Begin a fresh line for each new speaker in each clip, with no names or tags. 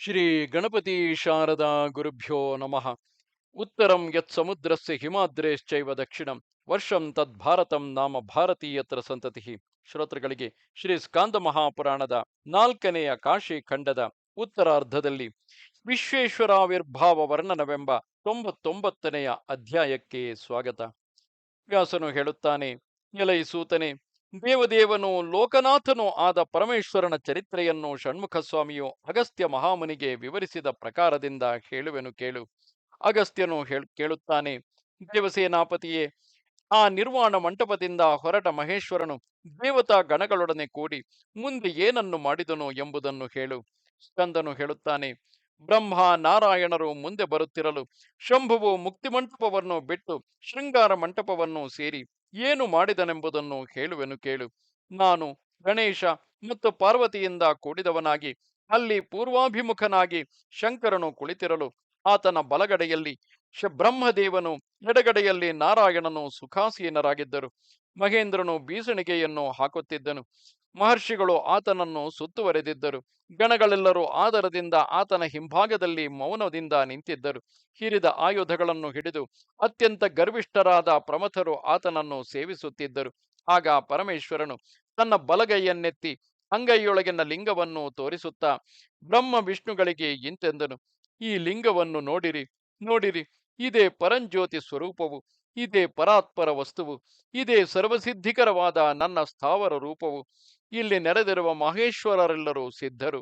ಶ್ರೀ ಗಣಪತಿ ಶಾರದಾ ಗುರುಭ್ಯೋ ನಮಃ. ಉತ್ತರಂ ಯತ್ ಸಮುದ್ರಸ್ಯ ಹಿಮಾದ್ರೇಶ್ಚೈವ ದಕ್ಷಿಣಂ ವರ್ಷಂ ತದ್ಭಾರತಂ ನಾಮ ಭಾರತೀಯತ್ರ ಸಂತತಿ. ಶ್ರೋತೃಗಳಿಗೆ ಶ್ರೀ ಸ್ಕಾಂದ ಮಹಾಪುರಾಣದ 4ನೆಯ ಕಾಶಿ ಖಂಡದ ಉತ್ತರಾರ್ಧದಲ್ಲಿ ವಿಶ್ವೇಶ್ವರಾವಿರ್ಭಾವ ವರ್ಣನವೆಂಬ 99ನೆಯ ಅಧ್ಯಾಯಕ್ಕೆ ಸ್ವಾಗತ. ವ್ಯಾಸನು ಹೇಳುತ್ತಾನೆ, ಎಲೈ ಸೂತನೆ, ದೇವದೇವನು ಲೋಕನಾಥನೂ ಆದ ಪರಮೇಶ್ವರನ ಚರಿತ್ರೆಯನ್ನು ಷಣ್ಮುಖ ಸ್ವಾಮಿಯು ಅಗಸ್ತ್ಯ ಮಹಾಮುನಿಗೆ ವಿವರಿಸಿದ ಪ್ರಕಾರದಿಂದ ಹೇಳುವೆನು ಕೇಳು. ಅಗಸ್ತ್ಯನು ಕೇಳುತ್ತಾನೆ, ದೇವಸೇನಾಪತಿಯೇ, ಆ ನಿರ್ವಾಣ ಮಂಟಪದಿಂದ ಹೊರಟ ಮಹೇಶ್ವರನು ದೇವತಾ ಗಣಗಳೊಡನೆ ಕೂಡಿ ಮುಂದೆ ಏನನ್ನು ಮಾಡಿದನು ಎಂಬುದನ್ನು ಹೇಳು. ಸ್ಕಂದನು ಹೇಳುತ್ತಾನೆ, ಬ್ರಹ್ಮ ನಾರಾಯಣರು ಮುಂದೆ ಬರುತ್ತಿರಲು ಶಂಭುವು ಮುಕ್ತಿಮಂಟಪವನ್ನು ಬಿಟ್ಟು ಶೃಂಗಾರ ಮಂಟಪವನ್ನು ಸೇರಿ ಏನು ಮಾಡಿದನೆಂಬುದನ್ನು ಹೇಳುವೆನು ಕೇಳು. ನಾನು ಗಣೇಶ ಮತ್ತು ಪಾರ್ವತಿಯಿಂದ ಕೂಡಿದವನಾಗಿ ಅಲ್ಲಿ ಪೂರ್ವಾಭಿಮುಖನಾಗಿ ಶಂಕರನು ಕುಳಿತಿರಲು ಆತನ ಬಲಗಡೆಯಲ್ಲಿ ಬ್ರಹ್ಮದೇವನು, ಎಡಗಡೆಯಲ್ಲಿ ನಾರಾಯಣನು ಸುಖಾಸೀನರಾಗಿದ್ದರು. ಮಹೇಂದ್ರನು ಬೀಸಣಿಗೆಯನ್ನು ಹಾಕುತ್ತಿದ್ದನು. ಮಹರ್ಷಿಗಳು ಆತನನ್ನು ಸುತ್ತುವರೆದಿದ್ದರು. ಗಣಗಳೆಲ್ಲರೂ ಆದರದಿಂದ ಆತನ ಹಿಂಭಾಗದಲ್ಲಿ ಮೌನದಿಂದ ನಿಂತಿದ್ದರು. ಹಿರಿದ ಆಯುಧಗಳನ್ನು ಹಿಡಿದು ಅತ್ಯಂತ ಗರ್ವಿಷ್ಠರಾದ ಪ್ರಮಥರು ಆತನನ್ನು ಸೇವಿಸುತ್ತಿದ್ದರು. ಆಗ ಪರಮೇಶ್ವರನು ತನ್ನ ಬಲಗೈಯನ್ನೆತ್ತಿ ಅಂಗೈಯೊಳಗಿನ ಲಿಂಗವನ್ನು ತೋರಿಸುತ್ತಾ ಬ್ರಹ್ಮ ವಿಷ್ಣುಗಳಿಗೆ ಇಂತೆಂದನು, ಈ ಲಿಂಗವನ್ನು ನೋಡಿರಿ, ನೋಡಿರಿ, ಇದೇ ಪರಂಜ್ಯೋತಿ ಸ್ವರೂಪವು, ಇದೇ ಪರಾತ್ಪರ ವಸ್ತುವು, ಇದೇ ಸರ್ವಸಿದ್ಧಿಕರವಾದ ನನ್ನ ಸ್ಥಾವರ ರೂಪವು. ಇಲ್ಲಿ ನೆರೆದಿರುವ ಮಹೇಶ್ವರರೆಲ್ಲರೂ ಸಿದ್ಧರು.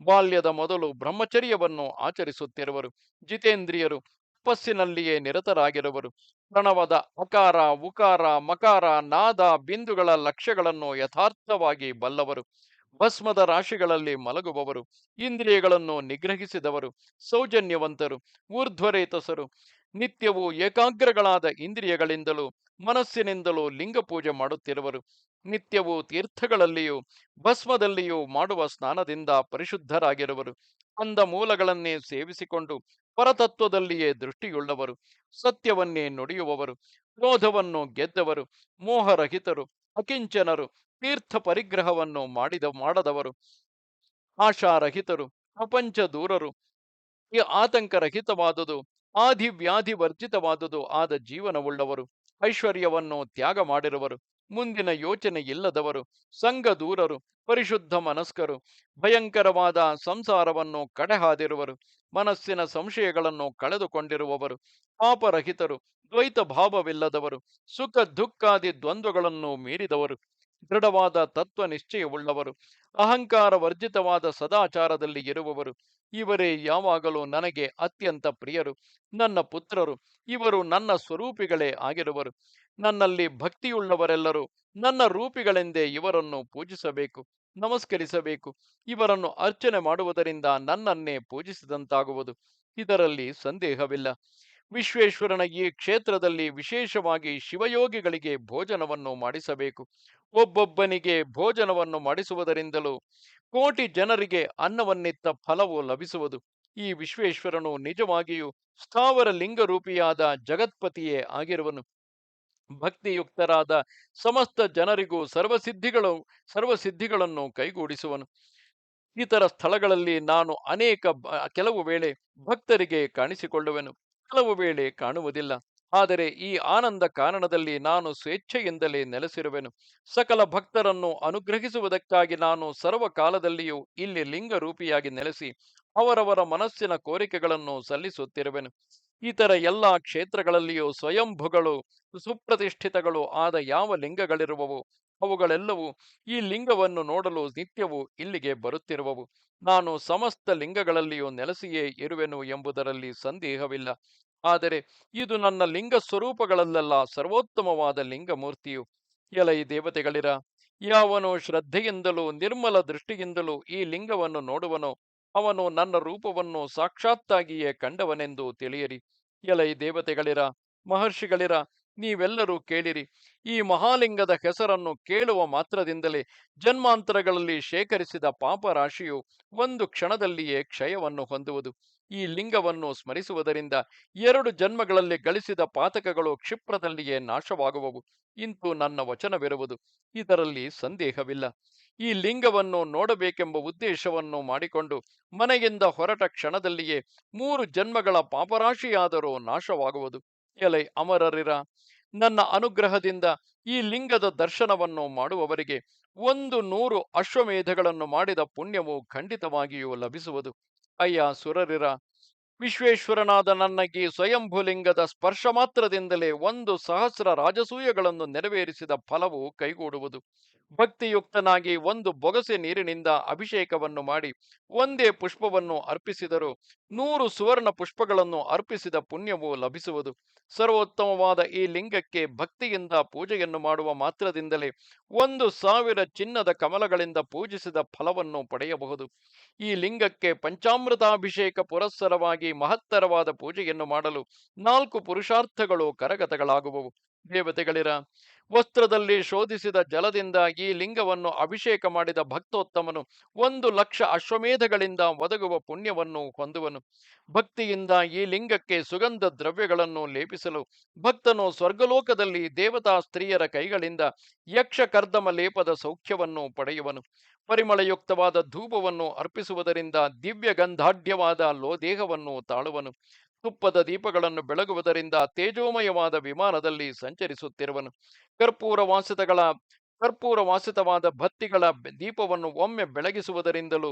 ಬಾಲ್ಯದ ಮೊದಲು ಬ್ರಹ್ಮಚರ್ಯವನ್ನು ಆಚರಿಸುತ್ತಿರುವರು. ಜಿತೇಂದ್ರಿಯರು, ತಪಸ್ಸಿನಲ್ಲಿಯೇ ನಿರತರಾಗಿರುವರು. ಪ್ರಣವದ ಅಕಾರ, ಉಕಾರ, ಮಕಾರ, ನಾದ, ಬಿಂದುಗಳ ಲಕ್ಷ್ಯಗಳನ್ನು ಯಥಾರ್ಥವಾಗಿ ಬಲ್ಲವರು. ಭಸ್ಮದ ರಾಶಿಗಳಲ್ಲಿ ಮಲಗುವವರು. ಇಂದ್ರಿಯಗಳನ್ನು ನಿಗ್ರಹಿಸಿದವರು. ಸೌಜನ್ಯವಂತರು, ಊರ್ಧ್ವರೇತಸರು. ನಿತ್ಯವೂ ಏಕಾಗ್ರಗಳಾದ ಇಂದ್ರಿಯಗಳಿಂದಲೂ ಮನಸ್ಸಿನಿಂದಲೂ ಲಿಂಗ ಪೂಜೆ ಮಾಡುತ್ತಿರುವರು. ನಿತ್ಯವೂ ತೀರ್ಥಗಳಲ್ಲಿಯೂ ಭಸ್ಮದಲ್ಲಿಯೂ ಮಾಡುವ ಸ್ನಾನದಿಂದ ಪರಿಶುದ್ಧರಾಗಿರುವರು. ಅಂದ ಮೂಲಗಳನ್ನೇ ಸೇವಿಸಿಕೊಂಡು ಪರತತ್ವದಲ್ಲಿಯೇ ದೃಷ್ಟಿಯುಳ್ಳವರು. ಸತ್ಯವನ್ನೇ ನುಡಿಯುವವರು. ಕ್ರೋಧವನ್ನು ಗೆದ್ದವರು. ಮೋಹರಹಿತರು, ಅಕಿಂಚನರು. ತೀರ್ಥ ಪರಿಗ್ರಹವನ್ನು ಮಾಡದವರು. ಆಶಾರಹಿತರು, ಪ್ರಪಂಚ ದೂರರು. ಈ ಆತಂಕರಹಿತವಾದುದು, ಆದಿವ್ಯಾಧಿ ವರ್ಜಿತವಾದುದು ಆದ ಜೀವನವುಳ್ಳವರು. ಐಶ್ವರ್ಯವನ್ನು ತ್ಯಾಗ ಮಾಡಿರುವರು. ಮುಂದಿನ ಯೋಚನೆ ಇಲ್ಲದವರು. ಸಂಘ ದೂರರು, ಪರಿಶುದ್ಧ ಮನಸ್ಕರು. ಭಯಂಕರವಾದ ಸಂಸಾರವನ್ನು ಕಡೆಹಾದಿರುವರು. ಮನಸ್ಸಿನ ಸಂಶಯಗಳನ್ನು ಕಳೆದುಕೊಂಡಿರುವವರು. ಪಾಪರಹಿತರು, ದ್ವೈತ ಭಾವವಿಲ್ಲದವರು. ಸುಖ ದುಃಖಾದಿ ದ್ವಂದ್ವಗಳನ್ನು ಮೀರಿದವರು. ದೃಢವಾದ ತತ್ವ ನಿಶ್ಚಯವುಳ್ಳವರು. ಅಹಂಕಾರ ವರ್ಜಿತವಾದ ಸದಾಚಾರದಲ್ಲಿ ಇರುವವರು. ಇವರೇ ಯಾವಾಗಲೂ ನನಗೆ ಅತ್ಯಂತ ಪ್ರಿಯರು, ನನ್ನ ಪುತ್ರರು. ಇವರು ನನ್ನ ಸ್ವರೂಪಿಗಳೇ ಆಗಿರುವರು. ನನ್ನಲ್ಲಿ ಭಕ್ತಿಯುಳ್ಳವರೆಲ್ಲರೂ ನನ್ನ ರೂಪಿಗಳೆಂದೇ ಇವರನ್ನು ಪೂಜಿಸಬೇಕು, ನಮಸ್ಕರಿಸಬೇಕು. ಇವರನ್ನು ಅರ್ಚನೆ ಮಾಡುವುದರಿಂದ ನನ್ನನ್ನೇ ಪೂಜಿಸಿದಂತಾಗುವುದು. ಇದರಲ್ಲಿ ಸಂದೇಹವಿಲ್ಲ. ವಿಶ್ವೇಶ್ವರನ ಈ ಕ್ಷೇತ್ರದಲ್ಲಿ ವಿಶೇಷವಾಗಿ ಶಿವಯೋಗಿಗಳಿಗೆ ಭೋಜನವನ್ನು ಮಾಡಿಸಬೇಕು. ಒಬ್ಬೊಬ್ಬನಿಗೆ ಭೋಜನವನ್ನು ಮಾಡಿಸುವುದರಿಂದಲೂ ಕೋಟಿ ಜನರಿಗೆ ಅನ್ನವನ್ನಿತ್ತ ಫಲವು ಲಭಿಸುವುದು. ಈ ವಿಶ್ವೇಶ್ವರನು ನಿಜವಾಗಿಯೂ ಸ್ಥಾವರ ಲಿಂಗರೂಪಿಯಾದ ಜಗತ್ಪತಿಯೇ ಆಗಿರುವನು. ಭಕ್ತಿಯುಕ್ತರಾದ ಸಮಸ್ತ ಜನರಿಗೂ ಸರ್ವಸಿದ್ಧಿಗಳನ್ನು ಕೈಗೂಡಿಸುವನು. ಇತರ ಸ್ಥಳಗಳಲ್ಲಿ ನಾನು ಕೆಲವು ವೇಳೆ ಭಕ್ತರಿಗೆ ಕಾಣಿಸಿಕೊಳ್ಳುವೆನು, ಕೆಲವು ವೇಳೆ ಕಾಣುವುದಿಲ್ಲ. ಆದರೆ ಈ ಆನಂದ ಕಾರಣದಲ್ಲಿ ನಾನು ಸ್ವೇಚ್ಛೆಯಿಂದಲೇ ನೆಲೆಸಿರುವೆನು. ಸಕಲ ಭಕ್ತರನ್ನು ಅನುಗ್ರಹಿಸುವುದಕ್ಕಾಗಿ ನಾನು ಸರ್ವಕಾಲದಲ್ಲಿಯೂ ಇಲ್ಲಿ ಲಿಂಗರೂಪಿಯಾಗಿ ನೆಲೆಸಿ ಅವರವರ ಮನಸ್ಸಿನ ಕೋರಿಕೆಗಳನ್ನು ಸಲ್ಲಿಸುತ್ತಿರುವೆನು. ಇತರ ಎಲ್ಲ ಕ್ಷೇತ್ರಗಳಲ್ಲಿಯೂ ಸ್ವಯಂಭುಗಳು, ಸುಪ್ರತಿಷ್ಠಿತಗಳು ಆದ ಯಾವ ಲಿಂಗಗಳಿರುವವು ಅವುಗಳೆಲ್ಲವೂ ಈ ಲಿಂಗವನ್ನು ನೋಡಲು ನಿತ್ಯವೂ ಇಲ್ಲಿಗೆ ಬರುತ್ತಿರುವವು. ನಾನು ಸಮಸ್ತ ಲಿಂಗಗಳಲ್ಲಿಯೂ ನೆಲೆಸಿಯೇ ಇರುವೆನು ಎಂಬುದರಲ್ಲಿ ಸಂದೇಹವಿಲ್ಲ. ಆದರೆ ಇದು ನನ್ನ ಲಿಂಗ ಸ್ವರೂಪಗಳಲ್ಲೆಲ್ಲ ಸರ್ವೋತ್ತಮವಾದ ಲಿಂಗಮೂರ್ತಿಯು. ಎಲೈ ದೇವತೆಗಳಿರ, ಯಾವನು ಶ್ರದ್ಧೆಯಿಂದಲೂ ನಿರ್ಮಲ ದೃಷ್ಟಿಯಿಂದಲೂ ಈ ಲಿಂಗವನ್ನು ನೋಡುವನೋ ಅವನು ನನ್ನ ರೂಪವನ್ನು ಸಾಕ್ಷಾತ್ತಾಗಿಯೇ ಕಂಡವನೆಂದು ತಿಳಿಯಿರಿ. ಎಲೈ ದೇವತೆಗಳಿರ, ಮಹರ್ಷಿಗಳಿರ, ನೀವೆಲ್ಲರೂ ಕೇಳಿರಿ. ಈ ಮಹಾಲಿಂಗದ ಹೆಸರನ್ನು ಕೇಳುವ ಮಾತ್ರದಿಂದಲೇ ಜನ್ಮಾಂತರಗಳಲ್ಲಿ ಶೇಖರಿಸಿದ ಪಾಪರಾಶಿಯು ಒಂದು ಕ್ಷಣದಲ್ಲಿಯೇ ಕ್ಷಯವನ್ನು ಹೊಂದುವುದು. ಈ ಲಿಂಗವನ್ನು ಸ್ಮರಿಸುವುದರಿಂದ 2 ಜನ್ಮಗಳಲ್ಲಿ ಗಳಿಸಿದ ಪಾತಕಗಳು ಕ್ಷಿಪ್ರದಲ್ಲಿಯೇ ನಾಶವಾಗುವವು. ಇಂತು ನನ್ನ ವಚನವಿರುವುದು. ಇದರಲ್ಲಿ ಸಂದೇಹವಿಲ್ಲ. ಈ ಲಿಂಗವನ್ನು ನೋಡಬೇಕೆಂಬ ಉದ್ದೇಶವನ್ನು ಮಾಡಿಕೊಂಡು ಮನೆಯಿಂದ ಹೊರಟ ಕ್ಷಣದಲ್ಲಿಯೇ 3 ಜನ್ಮಗಳ ಪಾಪರಾಶಿಯಾದರೂ ನಾಶವಾಗುವುದು. ಎಲೈ ಅಮರರಿರ, ನನ್ನ ಅನುಗ್ರಹದಿಂದ ಈ ಲಿಂಗದ ದರ್ಶನವನ್ನು ಮಾಡುವವರಿಗೆ 100 ಅಶ್ವಮೇಧಗಳನ್ನು ಮಾಡಿದ ಪುಣ್ಯವು ಖಂಡಿತವಾಗಿಯೂ ಲಭಿಸುವುದು. ಅಯ್ಯ ಸುರರಿರ, ವಿಶ್ವೇಶ್ವರನಾದ ನನ್ನ ಈ ಸ್ವಯಂಭುಲಿಂಗದ ಸ್ಪರ್ಶ ಮಾತ್ರದಿಂದಲೇ 1,000 ರಾಜಸೂಯಗಳನ್ನು ನೆರವೇರಿಸಿದ ಫಲವು ಕೈಗೂಡುವುದು. ಭಕ್ತಿಯುಕ್ತನಾಗಿ 1 ಬೊಗಸೆ ನೀರಿನಿಂದ ಅಭಿಷೇಕವನ್ನು ಮಾಡಿ ಒಂದೇ ಪುಷ್ಪವನ್ನು ಅರ್ಪಿಸಿದರೂ 100 ಸುವರ್ಣ ಪುಷ್ಪಗಳನ್ನು ಅರ್ಪಿಸಿದ ಪುಣ್ಯವು ಲಭಿಸುವುದು. ಸರ್ವೋತ್ತಮವಾದ ಈ ಲಿಂಗಕ್ಕೆ ಭಕ್ತಿಯಿಂದ ಪೂಜೆಯನ್ನು ಮಾಡುವ ಮಾತ್ರದಿಂದಲೇ 1,000 ಚಿನ್ನದ ಕಮಲಗಳಿಂದ ಪೂಜಿಸಿದ ಫಲವನ್ನು ಪಡೆಯಬಹುದು. ಈ ಲಿಂಗಕ್ಕೆ ಪಂಚಾಮೃತಾಭಿಷೇಕ ಪುರಸ್ಸರವಾಗಿ ಮಹತ್ತರವಾದ ಪೂಜೆಯನ್ನು ಮಾಡಲು 4 ಪುರುಷಾರ್ಥಗಳು ಕರಗತಗಳಾಗುವವು. ದೇವತೆಗಳಿರ, ವಸ್ತ್ರದಲ್ಲಿ ಶೋಧಿಸಿದ ಜಲದಿಂದ ಈ ಲಿಂಗವನ್ನು ಅಭಿಷೇಕ ಮಾಡಿದ ಭಕ್ತೋತ್ತಮನು 1,00,000 ಅಶ್ವಮೇಧಗಳಿಂದ ಒದಗುವ ಪುಣ್ಯವನ್ನು ಹೊಂದುವನು. ಭಕ್ತಿಯಿಂದ ಈ ಲಿಂಗಕ್ಕೆ ಸುಗಂಧ ದ್ರವ್ಯಗಳನ್ನು ಲೇಪಿಸಲು ಭಕ್ತನು ಸ್ವರ್ಗಲೋಕದಲ್ಲಿ ದೇವತಾ ಸ್ತ್ರೀಯರ ಕೈಗಳಿಂದ ಯಕ್ಷ ಕರ್ದಮ ಲೇಪದ ಸೌಖ್ಯವನ್ನು ಪಡೆಯುವನು. ಪರಿಮಳಯುಕ್ತವಾದ ಧೂಪವನ್ನು ಅರ್ಪಿಸುವುದರಿಂದ ದಿವ್ಯ ಗಂಧಾಢ್ಯವಾದ ಲೋದೇಹವನ್ನು ತಾಳುವನು. ತುಪ್ಪದ ದೀಪಗಳನ್ನು ಬೆಳಗುವುದರಿಂದ ತೇಜೋಮಯವಾದ ವಿಮಾನದಲ್ಲಿ ಸಂಚರಿಸುತ್ತಿರುವನು. ಕರ್ಪೂರ ವಾಸಿತಗಳ ಕರ್ಪೂರ ವಾಸಿತವಾದ ಬತ್ತಿಗಳ ದೀಪವನ್ನು ಒಮ್ಮೆ ಬೆಳಗಿಸುವುದರಿಂದಲೂ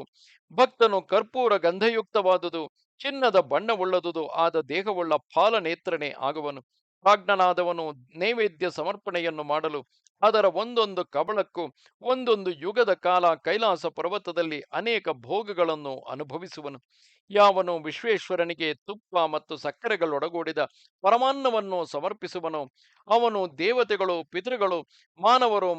ಭಕ್ತನು ಕರ್ಪೂರ ಗಂಧಯುಕ್ತವಾದುದು ಚಿನ್ನದ ಬಣ್ಣವುಳ್ಳದುದು ಆದ ದೇಹವುಳ್ಳ ಫಾಲನೇತ್ರನೇ ಆಗುವನು. ಪ್ರಾಜ್ಞನಾದವನು ನೈವೇದ್ಯ ಸಮರ್ಪಣೆಯನ್ನು ಮಾಡಲು ಅದರ ಒಂದೊಂದು ಕಬಳಕ್ಕೂ 1 ಯುಗದ ಕಾಲ ಕೈಲಾಸ ಪರ್ವತದಲ್ಲಿ ಅನೇಕ ಭೋಗಗಳನ್ನು ಅನುಭವಿಸುವನು. ಯಾವನು ವಿಶ್ವೇಶ್ವರನಿಗೆ ತುಪ್ಪ ಮತ್ತು ಸಕ್ಕರೆಗಳೊಡಗೂಡಿದ ಪರಮಾನ್ನವನ್ನು ಸಮರ್ಪಿಸುವನೋ ಅವನು ದೇವತೆಗಳು, ಪಿತೃಗಳು, ಮಾನವರು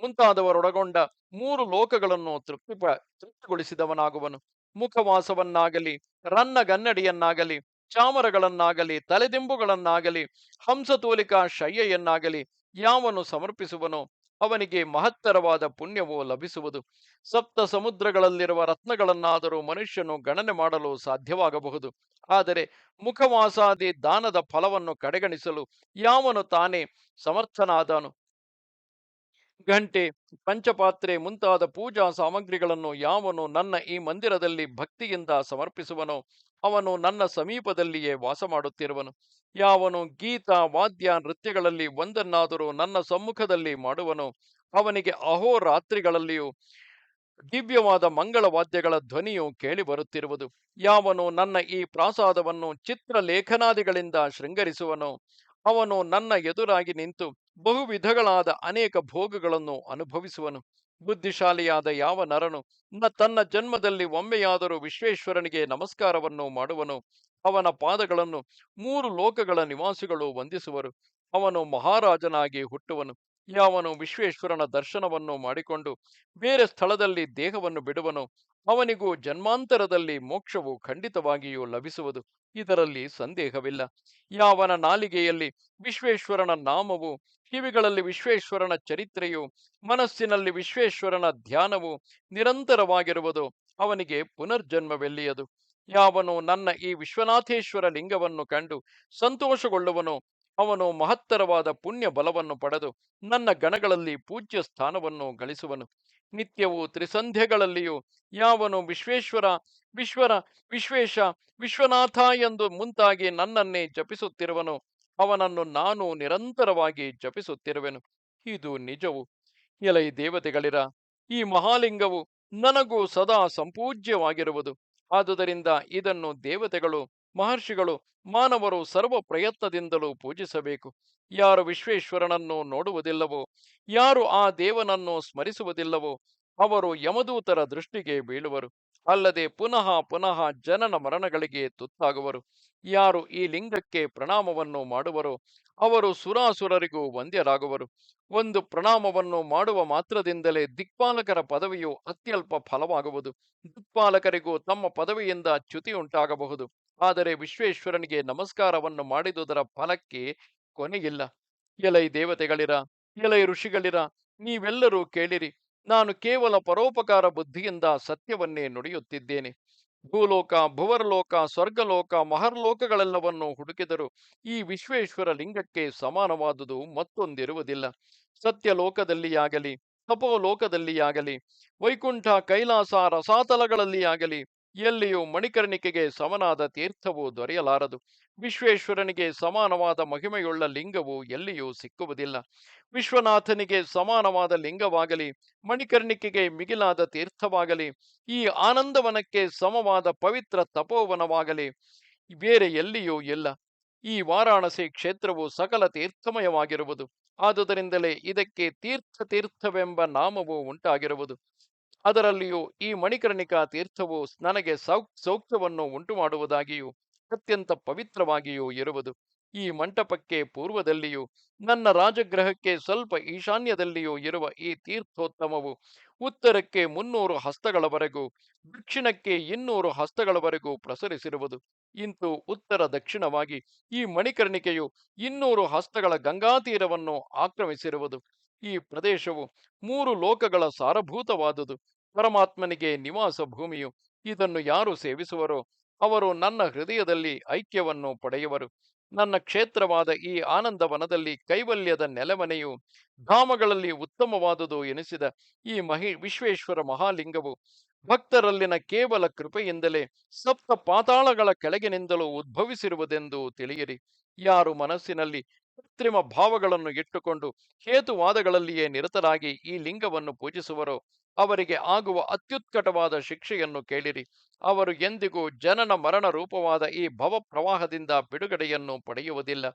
ಮುಂತಾದವರೊಡಗೊಂಡ 3 ಲೋಕಗಳನ್ನು ತೃಪ್ತಿಗೊಳಿಸಿದವನಾಗುವನು. ಮುಖವಾಸವನ್ನಾಗಲಿ, ರನ್ನಗನ್ನಡಿಯನ್ನಾಗಲಿ, ಚಾಮರಗಳನ್ನಾಗಲಿ, ತಲೆದಿಂಬುಗಳನ್ನಾಗಲಿ, ಹಂಸತೂಲಿಕಾ ಶಯ್ಯೆಯನ್ನಾಗಲಿ ಯಾವನು ಸಮರ್ಪಿಸುವನೋ ಅವನಿಗೆ ಮಹತ್ತರವಾದ ಪುಣ್ಯವು ಲಭಿಸುವುದು. 7 ಸಮುದ್ರಗಳಲ್ಲಿರುವ ರತ್ನಗಳನ್ನಾದರೂ ಮನುಷ್ಯನು ಗಣನೆ ಮಾಡಲು ಸಾಧ್ಯವಾಗಬಹುದು. ಆದರೆ ಮುಖವಾಸಾದಿ ದಾನದ ಫಲವನ್ನು ಕಡೆಗಣಿಸಲು ಯಾವನು ತಾನೇ ಸಮರ್ಥನಾದನು? ಗಂಟೆ, ಪಂಚಪಾತ್ರೆ ಮುಂತಾದ ಪೂಜಾ ಸಾಮಗ್ರಿಗಳನ್ನು ಯಾವನು ನನ್ನ ಈ ಮಂದಿರದಲ್ಲಿ ಭಕ್ತಿಯಿಂದ ಸಮರ್ಪಿಸುವನೋ ಅವನು ನನ್ನ ಸಮೀಪದಲ್ಲಿಯೇ ವಾಸ ಮಾಡುತ್ತಿರುವನು. ಯಾವನು ಗೀತ, ವಾದ್ಯ, ನೃತ್ಯಗಳಲ್ಲಿ ಒಂದನ್ನಾದರೂ ನನ್ನ ಸಮ್ಮುಖದಲ್ಲಿ ಮಾಡುವನೋ ಅವನಿಗೆ ಅಹೋರಾತ್ರಿಗಳಲ್ಲಿಯೂ ದಿವ್ಯವಾದ ಮಂಗಳವಾದ್ಯಗಳ ಧ್ವನಿಯು ಕೇಳಿ ಬರುತ್ತಿರುವುದು. ಯಾವನು ನನ್ನ ಈ ಪ್ರಾಸಾದವನ್ನು ಚಿತ್ರಲೇಖನಾದಿಗಳಿಂದ ಶೃಂಗರಿಸುವನೋ ಅವನು ನನ್ನ ಎದುರಾಗಿ ನಿಂತು ಬಹುವಿಧಗಳಾದ ಅನೇಕ ಭೋಗಗಳನ್ನು ಅನುಭವಿಸುವನು. ಬುದ್ಧಿಶಾಲಿಯಾದ ಯಾವ ನರನು ತನ್ನ ಜನ್ಮದಲ್ಲಿ ಒಮ್ಮೆಯಾದರೂ ವಿಶ್ವೇಶ್ವರನಿಗೆ ನಮಸ್ಕಾರವನ್ನು ಮಾಡುವನು ಅವನ ಪಾದಗಳನ್ನು 3 ಲೋಕಗಳ ನಿವಾಸಿಗಳು ವಂದಿಸುವರು. ಅವನು ಮಹಾರಾಜನಾಗಿ ಹುಟ್ಟುವನು. ಯಾವನು ವಿಶ್ವೇಶ್ವರನ ದರ್ಶನವನ್ನು ಮಾಡಿಕೊಂಡು ಬೇರೆ ಸ್ಥಳದಲ್ಲಿ ದೇಹವನ್ನು ಬಿಡುವನೋ ಅವನಿಗೂ ಜನ್ಮಾಂತರದಲ್ಲಿ ಮೋಕ್ಷವು ಖಂಡಿತವಾಗಿಯೂ ಲಭಿಸುವುದು. ಇದರಲ್ಲಿ ಸಂದೇಹವಿಲ್ಲ. ಯಾವನ ನಾಲಿಗೆಯಲ್ಲಿ ವಿಶ್ವೇಶ್ವರನ ನಾಮವು, ಕಿವಿಗಳಲ್ಲಿ ವಿಶ್ವೇಶ್ವರನ ಚರಿತ್ರೆಯು, ಮನಸ್ಸಿನಲ್ಲಿ ವಿಶ್ವೇಶ್ವರನ ಧ್ಯಾನವು ನಿರಂತರವಾಗಿರುವುದು ಅವನಿಗೆ ಪುನರ್ಜನ್ಮವೆಲ್ಲಿಯದು. ಯಾವನು ನನ್ನ ಈ ವಿಶ್ವನಾಥೇಶ್ವರ ಲಿಂಗವನ್ನು ಕಂಡು ಸಂತೋಷಗೊಳ್ಳುವನೋ ಅವನು ಮಹತ್ತರವಾದ ಪುಣ್ಯ ಬಲವನ್ನು ಪಡೆದು ನನ್ನ ಗಣಗಳಲ್ಲಿ ಪೂಜ್ಯ ಸ್ಥಾನವನ್ನು ಗಳಿಸುವನು. ನಿತ್ಯವೂ ತ್ರಿಸಂಧ್ಯೆಗಳಲ್ಲಿಯೂ ಯಾವನು ವಿಶ್ವೇಶ್ವರ, ವಿಶ್ವರ, ವಿಶ್ವೇಶ, ವಿಶ್ವನಾಥ ಎಂದು ಮುಂತಾಗಿ ನನ್ನನ್ನೇ ಜಪಿಸುತ್ತಿರುವನು ಅವನನ್ನು ನಾನು ನಿರಂತರವಾಗಿ ಜಪಿಸುತ್ತಿರುವೆನು. ಇದು ನಿಜವು. ಎಲೈ ದೇವತೆಗಳಿರ, ಈ ಮಹಾಲಿಂಗವು ನನಗೂ ಸದಾ ಸಂಪೂಜ್ಯವಾಗಿರುವುದು. ಆದುದರಿಂದ ಇದನ್ನು ದೇವತೆಗಳು, ಮಹರ್ಷಿಗಳು, ಮಾನವರು ಸರ್ವ ಪ್ರಯತ್ನದಿಂದಲೂ ಪೂಜಿಸಬೇಕು. ಯಾರು ವಿಶ್ವೇಶ್ವರನನ್ನು ನೋಡುವುದಿಲ್ಲವೋ, ಯಾರು ಆ ದೇವನನ್ನು ಸ್ಮರಿಸುವುದಿಲ್ಲವೋ ಅವರು ಯಮದೂತರ ದೃಷ್ಟಿಗೆ ಬೀಳುವರು. ಅಲ್ಲದೆ ಪುನಃ ಪುನಃ ಜನನ ಮರಣಗಳಿಗೆ ತುತ್ತಾಗುವರು. ಯಾರು ಈ ಲಿಂಗಕ್ಕೆ ಪ್ರಣಾಮವನ್ನು ಮಾಡುವರೋ ಅವರು ಸುರಾಸುರರಿಗೂ ವಂದ್ಯರಾಗುವರು. 1 ಪ್ರಣಾಮವನ್ನು ಮಾಡುವ ಮಾತ್ರದಿಂದಲೇ ದಿಕ್ಪಾಲಕರ ಪದವಿಯು ಅತ್ಯಲ್ಪ ಫಲವಾಗುವುದು. ದಿಕ್ಪಾಲಕರಿಗೂ ತಮ್ಮ ಪದವಿಯಿಂದ ಚ್ಯುತಿಯುಂಟಾಗಬಹುದು. ಆದರೆ ವಿಶ್ವೇಶ್ವರನಿಗೆ ನಮಸ್ಕಾರವನ್ನು ಮಾಡಿದುದರ ಫಲಕ್ಕೆ ಕೊನೆಯಿಲ್ಲ. ಎಲೈ ದೇವತೆಗಳಿರ, ಎಲೈ ಋಷಿಗಳಿರ, ನೀವೆಲ್ಲರೂ ಕೇಳಿರಿ. ನಾನು ಕೇವಲ ಪರೋಪಕಾರ ಬುದ್ಧಿಯಿಂದ ಸತ್ಯವನ್ನೇ ನುಡಿಯುತ್ತಿದ್ದೇನೆ. ಭೂಲೋಕ, ಭುವರಲೋಕ, ಸ್ವರ್ಗಲೋಕ, ಮಹರ್ಲೋಕಗಳೆಲ್ಲವನ್ನು ಹುಡುಕಿದರು ಈ ವಿಶ್ವೇಶ್ವರ ಲಿಂಗಕ್ಕೆ ಸಮಾನವಾದುದು ಮತ್ತೊಂದಿರುವುದಿಲ್ಲ. ಸತ್ಯಲೋಕದಲ್ಲಿಯಾಗಲಿ ತಪೋಲೋಕದಲ್ಲಿಯಾಗಲಿ ವೈಕುಂಠ ಕೈಲಾಸ ರಸಾತಲಗಳಲ್ಲಿಯಾಗಲಿ ಎಲ್ಲಿಯೂ ಮಣಿಕರ್ಣಿಕೆಗೆ ಸಮನಾದ ತೀರ್ಥವು ದೊರೆಯಲಾರದು. ವಿಶ್ವೇಶ್ವರನಿಗೆ ಸಮಾನವಾದ ಮಹಿಮೆಯುಳ್ಳ ಲಿಂಗವು ಎಲ್ಲಿಯೂ ಸಿಕ್ಕುವುದಿಲ್ಲ. ವಿಶ್ವನಾಥನಿಗೆ ಸಮಾನವಾದ ಲಿಂಗವಾಗಲಿ, ಮಣಿಕರ್ಣಿಕೆಗೆ ಮಿಗಿಲಾದ ತೀರ್ಥವಾಗಲಿ, ಈ ಆನಂದವನಕ್ಕೆ ಸಮವಾದ ಪವಿತ್ರ ತಪೋವನವಾಗಲಿ ಬೇರೆ ಎಲ್ಲಿಯೂ ಇಲ್ಲ. ಈ ವಾರಾಣಸಿ ಕ್ಷೇತ್ರವು ಸಕಲ ತೀರ್ಥಮಯವಾಗಿರುವುದು. ಆದುದರಿಂದಲೇ ಇದಕ್ಕೆ ತೀರ್ಥವೆಂಬ ನಾಮವು ಉಂಟಾಗಿರುವುದು. ಅದರಲ್ಲಿಯೂ ಈ ಮಣಿಕರ್ಣಿಕಾ ತೀರ್ಥವು ನನಗೆ ಸೌಖ್ಯವನ್ನು ಉಂಟು ಮಾಡುವುದಾಗಿಯೂ ಅತ್ಯಂತ ಪವಿತ್ರವಾಗಿಯೂ ಇರುವುದು. ಈ ಮಂಟಪಕ್ಕೆ ಪೂರ್ವದಲ್ಲಿಯೂ ನನ್ನ ರಾಜಗೃಹಕ್ಕೆ ಸ್ವಲ್ಪ ಈಶಾನ್ಯದಲ್ಲಿಯೂ ಇರುವ ಈ ತೀರ್ಥೋತ್ತಮವು ಉತ್ತರಕ್ಕೆ 300 ಹಸ್ತಗಳವರೆಗೂ, ದಕ್ಷಿಣಕ್ಕೆ 200 ಹಸ್ತಗಳವರೆಗೂ ಪ್ರಸರಿಸಿರುವುದು. ಇಂತು ಉತ್ತರ ದಕ್ಷಿಣವಾಗಿ ಈ ಮಣಿಕರ್ಣಿಕೆಯು 200 ಹಸ್ತಗಳ ಗಂಗಾತೀರವನ್ನು ಆಕ್ರಮಿಸಿರುವುದು. ಈ ಪ್ರದೇಶವು 3 ಲೋಕಗಳ ಸಾರಭೂತವಾದುದು. ಪರಮಾತ್ಮನಿಗೆ ನಿವಾಸ ಭೂಮಿಯು. ಇದನ್ನು ಯಾರು ಸೇವಿಸುವರೋ ಅವರು ನನ್ನ ಹೃದಯದಲ್ಲಿ ಐಕ್ಯವನ್ನು ಪಡೆಯುವರು. ನನ್ನ ಕ್ಷೇತ್ರವಾದ ಈ ಆನಂದವನದಲ್ಲಿ ಕೈವಲ್ಯದ ನೆಲೆಮನೆಯು ಧಾಮಗಳಲ್ಲಿ ಉತ್ತಮವಾದುದು ಎನಿಸಿದ ಈ ವಿಶ್ವೇಶ್ವರ ಮಹಾಲಿಂಗವು ಭಕ್ತರಲ್ಲಿನ ಕೇವಲ ಕೃಪೆಯಿಂದಲೇ ಸಪ್ತ ಪಾತಾಳಗಳ ಕೆಳಗಿನಿಂದಲೂ ಉದ್ಭವಿಸಿರುವುದೆಂದು ತಿಳಿಯಿರಿ. ಯಾರು ಮನಸ್ಸಿನಲ್ಲಿ ಕೃತ್ರಿಮ ಭಾವಗಳನ್ನು ಇಟ್ಟುಕೊಂಡು ಹೇತುವಾದಗಳಲ್ಲಿಯೇ ನಿರತರಾಗಿ ಈ ಲಿಂಗವನ್ನು ಪೂಜಿಸುವರೋ ಅವರಿಗೆ ಆಗುವ ಅತ್ಯುತ್ಕಟವಾದ ಶಿಕ್ಷೆಯನ್ನು ಕೇಳಿರಿ. ಅವರು ಎಂದಿಗೂ ಜನನ ಮರಣ ರೂಪವಾದ ಈ ಭವ ಪ್ರವಾಹದಿಂದ ಬಿಡುಗಡೆಯನ್ನು ಪಡೆಯುವುದಿಲ್ಲ.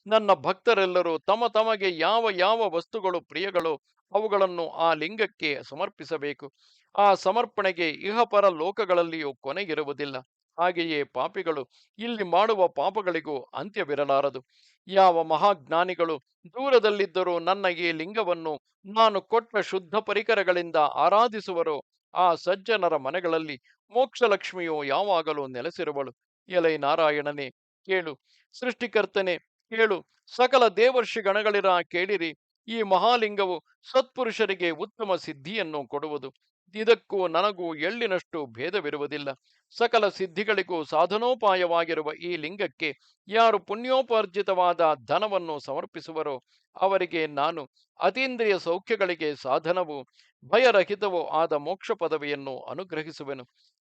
ನನ್ನ ಭಕ್ತರೆಲ್ಲರೂ ತಮಗೆ ಯಾವ ಯಾವ ವಸ್ತುಗಳು ಪ್ರಿಯಗಳೋ ಅವುಗಳನ್ನು ಆ ಲಿಂಗಕ್ಕೆ ಸಮರ್ಪಿಸಬೇಕು. ಆ ಸಮರ್ಪಣೆಗೆ ಇಹಪರ ಲೋಕಗಳಲ್ಲಿಯೂ ಕೊನೆಗಿರುವುದಿಲ್ಲ. ಹಾಗೆಯೇ ಪಾಪಿಗಳು ಇಲ್ಲಿ ಮಾಡುವ ಪಾಪಗಳಿಗೂ ಅಂತ್ಯವಿರಲಾರದು. ಯಾವ ಮಹಾಜ್ಞಾನಿಗಳು ದೂರದಲ್ಲಿದ್ದರೂ ನನ್ನ ಈ ಲಿಂಗವನ್ನು ನಾನು ಕೊಟ್ಟ ಶುದ್ಧ ಪರಿಕರಗಳಿಂದ ಆರಾಧಿಸುವರೋ ಆ ಸಜ್ಜನರ ಮನೆಗಳಲ್ಲಿ ಮೋಕ್ಷಲಕ್ಷ್ಮಿಯು ಯಾವಾಗಲೂ ನೆಲೆಸಿರುವಳು. ಎಲೈ ನಾರಾಯಣನೇ ಕೇಳು, ಸೃಷ್ಟಿಕರ್ತನೆ ಕೇಳು, ಸಕಲ ದೇವರ್ಷಿ ಗಣಗಳಿರ ಕೇಳಿರಿ. ಈ ಮಹಾಲಿಂಗವು ಸತ್ಪುರುಷರಿಗೆ ಉತ್ತಮ ಸಿದ್ಧಿಯನ್ನು ಕೊಡುವುದು. ಇದಕ್ಕೂ ನನಗೂ ಎಳ್ಳಿನಷ್ಟು ಭೇದವಿರುವುದಿಲ್ಲ. ಸಕಲ ಸಿದ್ಧಿಗಳಿಗೂ ಸಾಧನೋಪಾಯವಾಗಿರುವ ಈ ಲಿಂಗಕ್ಕೆ ಯಾರು ಪುಣ್ಯೋಪಾರ್ಜಿತವಾದ ಧನವನ್ನು ಸಮರ್ಪಿಸುವರೋ ಅವರಿಗೆ ನಾನು ಅತೀಂದ್ರಿಯ ಸೌಖ್ಯಗಳಿಗೆ ಸಾಧನವೂ ಭಯರಹಿತವೂ ಆದ ಮೋಕ್ಷ ಪದವಿಯನ್ನು ಅನುಗ್ರಹಿಸುವೆನು.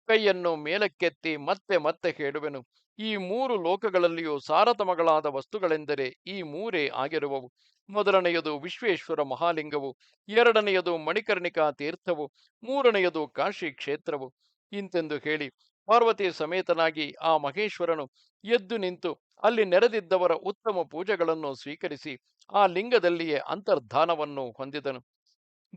ಕೈಯನ್ನು ಮೇಲಕ್ಕೆತ್ತಿ ಮತ್ತೆ ಮತ್ತೆ ಹೇಳುವೆನು. ಈ 3 ಲೋಕಗಳಲ್ಲಿಯೂ ಸಾರತಮಗಳಾದ ವಸ್ತುಗಳೆಂದರೆ ಈ 3 ಆಗಿರುವವು. ಮೊದಲನೆಯದು ವಿಶ್ವೇಶ್ವರ ಮಹಾಲಿಂಗವು, ಎರಡನೆಯದು ಮಣಿಕರ್ಣಿಕಾ ತೀರ್ಥವು, ಮೂರನೆಯದು ಕಾಶಿ ಕ್ಷೇತ್ರವು. ಇಂತೆಂದು ಹೇಳಿ ಪಾರ್ವತಿ ಸಮೇತನಾಗಿ ಆ ಮಹೇಶ್ವರನು ಎದ್ದು ನಿಂತು ಅಲ್ಲಿ ನೆರೆದಿದ್ದವರ ಉತ್ತಮ ಪೂಜೆಗಳನ್ನು ಸ್ವೀಕರಿಸಿ ಆ ಲಿಂಗದಲ್ಲಿಯೇ ಅಂತರ್ಧಾನವನ್ನು ಹೊಂದಿದನು.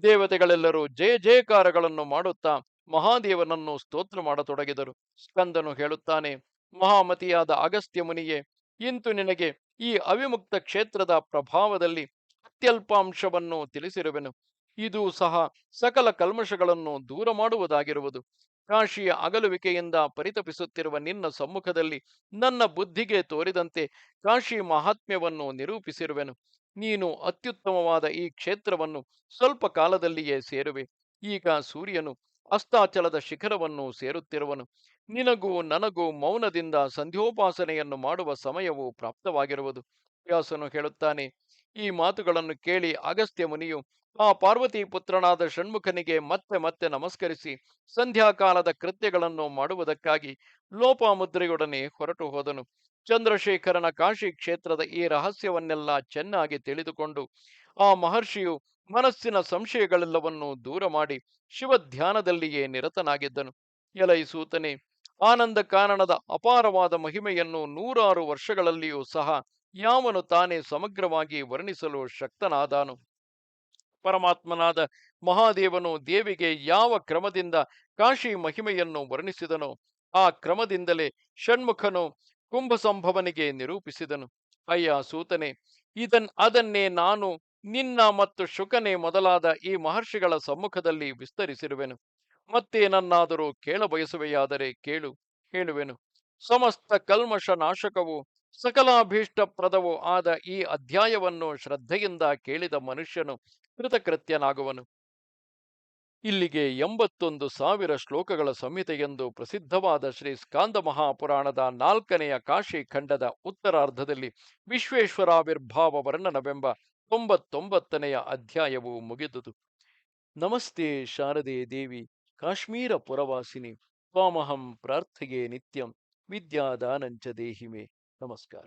ದೇವತೆಗಳೆಲ್ಲರೂ ಜಯ ಜಯಕಾರಗಳನ್ನು ಮಾಡುತ್ತಾ ಮಹಾದೇವನನ್ನು ಸ್ತೋತ್ರ ಮಾಡತೊಡಗಿದರು. ಸ್ಕಂದನು ಹೇಳುತ್ತಾನೆ, ಮಹಾಮತಿಯಾದ ಅಗಸ್ತ್ಯ ಮುನಿಯೇ, ಇಂತು ನಿನಗೆ ಈ ಅವಿಮುಕ್ತ ಕ್ಷೇತ್ರದ ಪ್ರಭಾವದಲ್ಲಿ ಅತ್ಯಲ್ಪಾಂಶವನ್ನು ತಿಳಿಸಿರುವೆನು. ಇದು ಸಹ ಸಕಲ ಕಲ್ಮಶಗಳನ್ನು ದೂರ ಮಾಡುವುದಾಗಿರುವುದು. ಕಾಶಿಯ ಅಗಲುವಿಕೆಯಿಂದ ಪರಿತಪಿಸುತ್ತಿರುವ ನಿನ್ನ ಸಮ್ಮುಖದಲ್ಲಿ ನನ್ನ ಬುದ್ಧಿಗೆ ತೋರಿದಂತೆ ಕಾಶಿ ಮಹಾತ್ಮ್ಯವನ್ನು ನಿರೂಪಿಸಿರುವೆನು. ನೀನು ಅತ್ಯುತ್ತಮವಾದ ಈ ಕ್ಷೇತ್ರವನ್ನು ಸ್ವಲ್ಪ ಕಾಲದಲ್ಲಿಯೇ ಸೇರುವೆ. ಈಗ ಸೂರ್ಯನು ಅಸ್ತಾಚಲದ ಶಿಖರವನ್ನು ಸೇರುತ್ತಿರುವನು. ನಿನಗೂ ನನಗೂ ಮೌನದಿಂದ ಸಂಧ್ಯೋಪಾಸನೆಯನ್ನು ಮಾಡುವ ಸಮಯವು ಪ್ರಾಪ್ತವಾಗಿರುವುದು. ವ್ಯಾಸನು ಹೇಳುತ್ತಾನೆ, ಈ ಮಾತುಗಳನ್ನು ಕೇಳಿ ಅಗಸ್ತ್ಯ ಮುನಿಯು ಆ ಪಾರ್ವತಿ ಪುತ್ರನಾದ ಷಣ್ಮುಖನಿಗೆ ಮತ್ತೆ ಮತ್ತೆ ನಮಸ್ಕರಿಸಿ ಸಂಧ್ಯಾಕಾಲದ ಕೃತ್ಯಗಳನ್ನು ಮಾಡುವುದಕ್ಕಾಗಿ ಲೋಪಾಮುದ್ರೆಯೊಡನೆ ಹೊರಟು ಹೋದನು. ಚಂದ್ರಶೇಖರನ ಕಾಶಿ ಕ್ಷೇತ್ರದ ಈ ರಹಸ್ಯವನ್ನೆಲ್ಲ ಚೆನ್ನಾಗಿ ತಿಳಿದುಕೊಂಡು ಆ ಮಹರ್ಷಿಯು ಮನಸ್ಸಿನ ಸಂಶಯಗಳೆಲ್ಲವನ್ನೂ ದೂರ ಮಾಡಿ ಶಿವಧ್ಯಾನದಲ್ಲಿಯೇ ನಿರತನಾಗಿದ್ದನು. ಎಲೈ ಸೂತನೆ, ಆನಂದ ಕಾರಣದ ಅಪಾರವಾದ ಮಹಿಮೆಯನ್ನು 100 ವರ್ಷಗಳಲ್ಲಿಯೂ ಸಹ ಯಾವನು ತಾನೇ ಸಮಗ್ರವಾಗಿ ವರ್ಣಿಸಲು ಶಕ್ತನಾದಾನು? ಪರಮಾತ್ಮನಾದ ಮಹಾದೇವನು ದೇವಿಗೆ ಯಾವ ಕ್ರಮದಿಂದ ಕಾಶಿ ಮಹಿಮೆಯನ್ನು ವರ್ಣಿಸಿದನೋ ಆ ಕ್ರಮದಿಂದಲೇ ಷಣ್ಮುಖನು ಕುಂಭಸಂಭವನಿಗೆ ನಿರೂಪಿಸಿದನು. ಅಯ್ಯ ಸೂತನೆ, ಅದನ್ನೇ ನಾನು ನಿನ್ನ ಮತ್ತು ಶುಕನೇ ಮೊದಲಾದ ಈ ಮಹರ್ಷಿಗಳ ಸಮ್ಮುಖದಲ್ಲಿ ವಿಸ್ತರಿಸಿರುವೆನು. ಮತ್ತೇನನ್ನಾದರೂ ಕೇಳಬಯಸುವೆಯಾದರೆ ಕೇಳು, ಹೇಳುವೆನು. ಸಮಸ್ತ ಕಲ್ಮಶ ನಾಶಕವೂ ಸಕಲಾಭೀಷ್ಟಪ್ರದವೂ ಆದ ಈ ಅಧ್ಯಾಯವನ್ನು ಶ್ರದ್ಧೆಯಿಂದ ಕೇಳಿದ ಮನುಷ್ಯನು ಕೃತಕೃತ್ಯನಾಗುವನು. ಇಲ್ಲಿಗೆ 81,000 ಶ್ಲೋಕಗಳ ಸಂಹಿತೆಯೆಂದು ಪ್ರಸಿದ್ಧವಾದ ಶ್ರೀ ಸ್ಕಾಂದ ಮಹಾಪುರಾಣದ 4ನೆಯ ಕಾಶಿ ಖಂಡದ ಉತ್ತರಾರ್ಧದಲ್ಲಿ ವಿಶ್ವೇಶ್ವರಾವಿರ್ಭಾವ ವರ್ಣನವೆಂಬ 99ನೆಯ ಅಧ್ಯಾಯವು ಮುಗಿದುದು. ನಮಸ್ತೆ ಶಾರದೆ ದೇವಿ ಕಾಶ್ಮೀರ ಪುರವಾಸಿನಿ ತ್ವಾಮಹಂ ಪ್ರಾರ್ಥೆಯೇ ನಿತ್ಯಂ ವಿದ್ಯಾದಾನಂಚ ದೇಹಿಮೆ ನಮಸ್ಕಾರ.